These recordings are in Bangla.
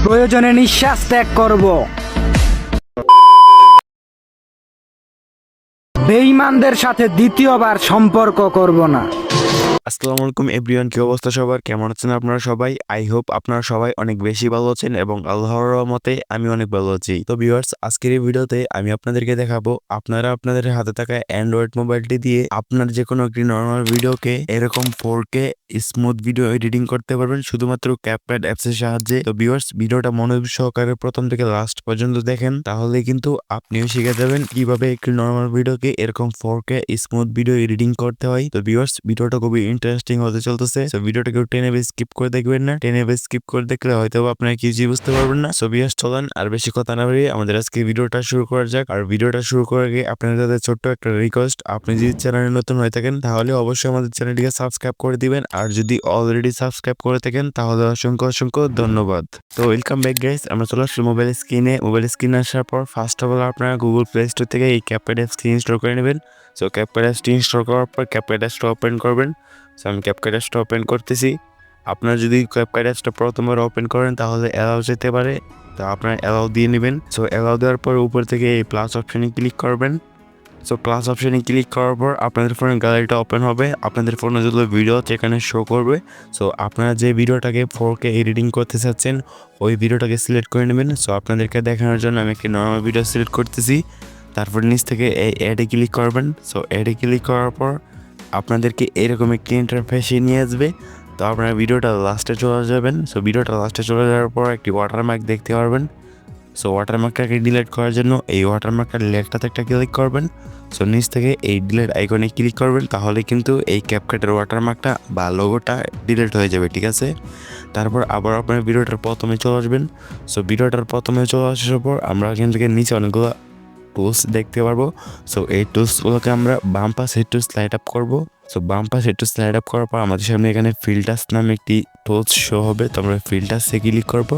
প্রয়োজনে নিঃশ্বাস ত্যাগ করব। বেঈমানদের সাথে দ্বিতীয়বার সম্পর্ক করব না। আসসালামু আলাইকুম এভরিওয়ান, কি অবস্থা সবার? কেমন আছেন আপনারা সবাই? আই হোপ আপনারা সবাই অনেক বেশি ভালো আছেন এবং আল্লাহর রহমতে আমি অনেক ভালো আছি। তো ভিউয়ার্স, আজকের এই ভিডিওতে আমি আপনাদেরকে দেখাবো আপনারা আপনাদের হাতে থাকা অ্যান্ড্রয়েড মোবাইলটি দিয়ে আপনার যে কোনো একটি নর্মাল ভিডিওকে এরকম 4K স্মুথ ভিডিও এডিটিং করতে পারবেন শুধুমাত্র ক্যাপকাট অ্যাপসের সাহায্যে। তো ভিউয়ার্স, ভিডিওটা মনোযোগ সহকারে প্রথম থেকে লাস্ট পর্যন্ত দেখেন, তাহলে কিন্তু আপনিও শিখে যাবেন কিভাবে একটি নর্মাল ভিডিওকে এরকম 4K স্মুথ ভিডিও এডিটিং করতে হয়। তো ভিউয়ার্স, ভিডিওটা খুবই ইন্টারেস্টিং হতে চলতেছে। সো ভিডিওটা কেউ টেনে স্কিপ করে দেখবেন না। টেনে স্কিপ করে দেখলে হয়তো আপনারা কিছুই বুঝতে পারবেন না। সো ভিউয়ার্স, চলেন আর বেশি কথা না বাড়িয়ে আমাদের আজকে ভিডিওটা শুরু করা যাক। আর ভিডিওটা শুরু করার আগে আপনাদের কাছে ছোট্ট একটা রিকোয়েস্ট, আপনি যদি চ্যানেলে নতুন হয়ে থাকেন তাহলে অবশ্যই আমাদের চ্যানেলটিকে সাবস্ক্রাইব করে দিবেন, আর যদি অলরেডি সাবস্ক্রাইব করে থাকেন তাহলে অসংখ্য অসংখ্য ধন্যবাদ। তো ওয়েলকাম ব্যাক গাইস, আমরা চলে আসছি মোবাইল স্ক্রিনে আসার পর ফার্স্ট অফ অল আপনারা গুগল প্লে স্টোর থেকে এই ক্যাপকাট অ্যাপসটি ইনস্টল করে নেবেন। সো ক্যাপকাট অ্যাপসটি ইনস্টল করার পর ক্যাপকাট অ্যাপসটা ওপেন করবেন। সো আমি ক্যাপকাট অ্যাপসটা ওপেন করতেছি। আপনারা যদি ক্যাপকাট অ্যাপসটা প্রথমবার ওপেন করেন তাহলে অ্যালাউ যেতে পারে, তো আপনারা অ্যালাউ দিয়ে নেবেন। সো অ্যালাউ দেওয়ার পর উপর থেকে এই প্লাস অপশানে ক্লিক করবেন। সো প্লাস অপশানে ক্লিক করার পর আপনাদের ফোনের গ্যালারিটা ওপেন হবে। আপনাদের ফোনে যত ভিডিও সেখানে শো করবে। সো আপনারা যে ভিডিওটাকে 4K এডিটিং করতে চাচ্ছেন ওই ভিডিওটাকে সিলেক্ট করে নেবেন। সো আপনাদেরকে দেখানোর জন্য আমি একটি নর্মাল ভিডিও সিলেক্ট করতেছি। তারপর নিচ থেকে এই অ্যাডে ক্লিক করবেন। সো অ্যাডে ক্লিক করার পর আপনাদেরকে এরকম একটি ইন্টারফেসে নিয়ে আসবে। তো আপনারা ভিডিওটা লাস্টে চলে যাবেন। সো ভিডিওটা লাস্টে চলে যাওয়ার পর একটি ওয়াটারমার্ক দেখতে পারবেন। সো ওয়াটারমার্কটাকে ডিলিট করার জন্য এই ওয়াটারমার্কটার লেখটাতে একটা ক্লিক করবেন। সো নিচ থেকে এই ডিলিট আইকনে ক্লিক করবেন, তাহলে কিন্তু এই ক্যাপকাটের ওয়াটারমার্কটা বা লোগোটা ডিলিট হয়ে যাবে, ঠিক আছে? তারপর আবার আপনার ভিডিওটার প্রথমে চলে আসবেন। সো ভিডিওটার প্রথমে চলে আসার পর আমরা এখান থেকে নিচে অনেকগুলো টুলস দেখতে পারবো। সো এই টুলসগুলোকে আমরা বাম পাশে একটু স্লাইড আপ করবো। সো বাম পাশে একটু স্লাইড আপ করার পর আমাদের সামনে এখানে ফিল্টার্স নামে একটি টুলস শো হবে। তো আমরা ফিল্টার্সে ক্লিক করবো।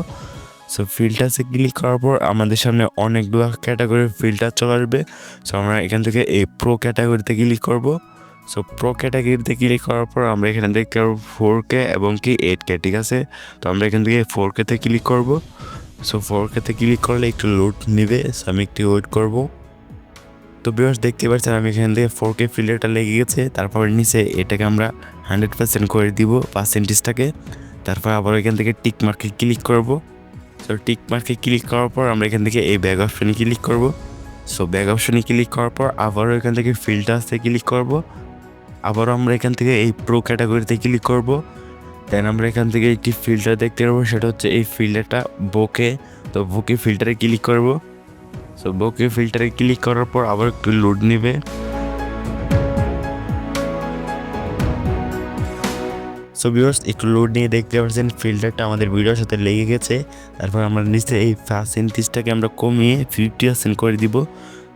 সো ফিল্টার্সে ক্লিক করার পর আমাদের সামনে অনেকগুলো ক্যাটাগরির ফিল্টার চলে আসবে। সো আমরা এখান থেকে এই প্রো ক্যাটাগরিতে ক্লিক করব। সো প্রো ক্যাটাগরিতে ক্লিক করার পর আমরা এখানে দেখতে পারবো 4K এবং কি 8K, ঠিক আছে? তো আমরা এখান থেকে 4K-তে ক্লিক করব। সো 4K-তে ক্লিক করলে একটু লোড নেবে। সো আমি একটু ওয়েট করব। তো ভিউয়ার্স, দেখতে পাচ্ছেন আমি এখান থেকে 4K ফিল্টারটা লেগে গেছে। তারপর নিচে এটাকে আমরা 100% করে দিব পার্সেন্টেজটাকে। তারপর আবার এখান থেকে টিক মার্কে ক্লিক করব। সো টিক মার্কে ক্লিক করার পর আমরা এখান থেকে এই ব্যাগ অপশনে ক্লিক করব। সো ব্যাগ অপশনে ক্লিক করার পর আবারও এখান থেকে ফিল্টার্সে ক্লিক করব। আবারও আমরা এখান থেকে এই প্রো ক্যাটাগরিতে ক্লিক করব। দেন আমরা এখান থেকে একটি ফিল্টার দেখতে পারবো, সেটা হচ্ছে এই ফিল্টারটা বোকে। তো বোকে ফিল্টারে ক্লিক করব। সো বোকে ফিল্টারে ক্লিক করার পর আবার একটু লোড নেবে। সো ভিউয়ার্স, একটু লোড নিয়ে দেখতে পাচ্ছেন ফিল্টারটা আমাদের ভিডিওর সাথে লেগে গেছে। তারপর আমরা নিচে এই পার্সেন্টেজটাকে আমরা কমিয়ে 50% করে দিব।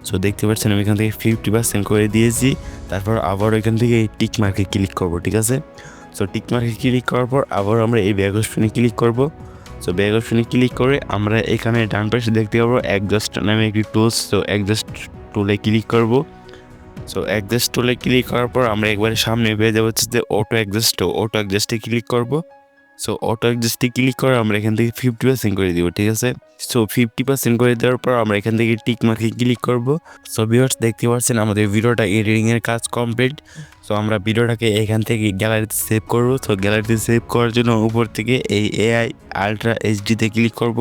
সো দেখতে পাচ্ছেন আমি এখান থেকে 50% করে দিয়েছি। তারপর আবার এখান থেকে এই টিক মার্কে ক্লিক করবো, ঠিক আছে? সো টিক মার্কে ক্লিক করার পর আবার আমরা এই ব্যাগ অপশনে ক্লিক করব। সো ব্যাগ অপশনে ক্লিক করে আমরা এখানে ডান পাশে দেখতে পাবো অ্যাডজাস্ট নামে একটি টুলস। সো অ্যাডজাস্ট টুলে ক্লিক করব। সো অ্যাডজাস্ট টুলে ক্লিক করার পর আমরা একবারে সামনে পেয়ে যাবো হচ্ছে যে অটো অ্যাডজাস্টে ক্লিক করব। সো অটো অ্যাডজাস্টে ক্লিক করে আমরা এখান থেকে 50% করে দিব, ঠিক আছে? সো 50% করে দেওয়ার পর আমরা এখান থেকে টিক মার্কে ক্লিক করব। সো ভিউয়ার্স, দেখতে পাচ্ছেন আমাদের ভিডিওটা এডিটিংয়ের কাজ কমপ্লিট। সো আমরা ভিডিওটাকে এখান থেকে গ্যালারিতে সেভ করব। তো গ্যালারিতে সেভ করার জন্য উপর থেকে এই AI আলট্রা এইচডিতে ক্লিক করব।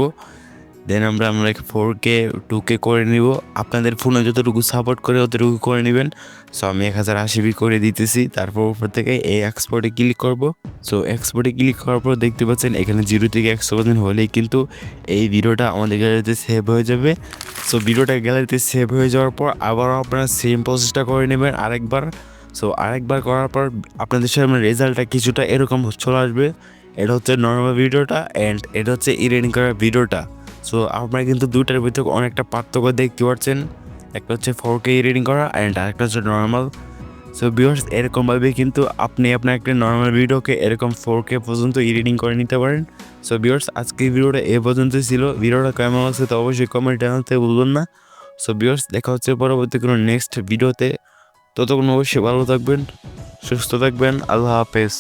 দেন আমরা 4K 2K করে নিব। আপনাদের ফোনে যতটুকু সাপোর্ট করে অতটুকু করে নেবেন। সো আমি 1080p করে দিতেছি। তারপর উপর থেকে এই এক্সপোর্টে ক্লিক করব। সো এক্সপোর্টে ক্লিক করার পর দেখতে পাচ্ছেন এখানে 0 থেকে 100% হলেই কিন্তু এই ভিডিওটা আমাদের গ্যালারিতে সেভ হয়ে যাবে। সো ভিডিওটা গ্যালারিতে সেভ হয়ে যাওয়ার পর আবার আপনারা সেম প্রসেসটা করে নেবেন আরেকবার। সো আরেকবার করার পর আপনাদের সামনে রেজাল্টটা কিছুটা এরকম চলে আসবে। এটা হচ্ছে নর্মাল ভিডিওটা অ্যান্ড এটা হচ্ছে এডিটিং করা ভিডিওটা। সো আপনারা কিন্তু দুইটার ভিতরে অনেকটা পার্থক্য দেখতে পাচ্ছেন। একটা হচ্ছে 4K এডিটিং করা অ্যান্ড আরেকটা হচ্ছে নর্মাল। সো ভিউয়ার্স, এরকমভাবে কিন্তু আপনি আপনার একটা নর্মাল ভিডিওকে এরকম 4K পর্যন্ত এডিটিং করে নিতে পারেন। সো ভিউয়ার্স, আজকের ভিডিওটা এ পর্যন্তই ছিল। ভিডিওটা কেমন লাগছে তো অবশ্যই কমেন্টে জানাতে ভুলবেন না। সো ভিউয়ার্স, দেখা হচ্ছে পরবর্তী কোনো নেক্সট ভিডিওতে। ততক্ষণ অবশ্যই ভালো থাকবেন, সুস্থ থাকবেন। আল্লাহ হাফেজ।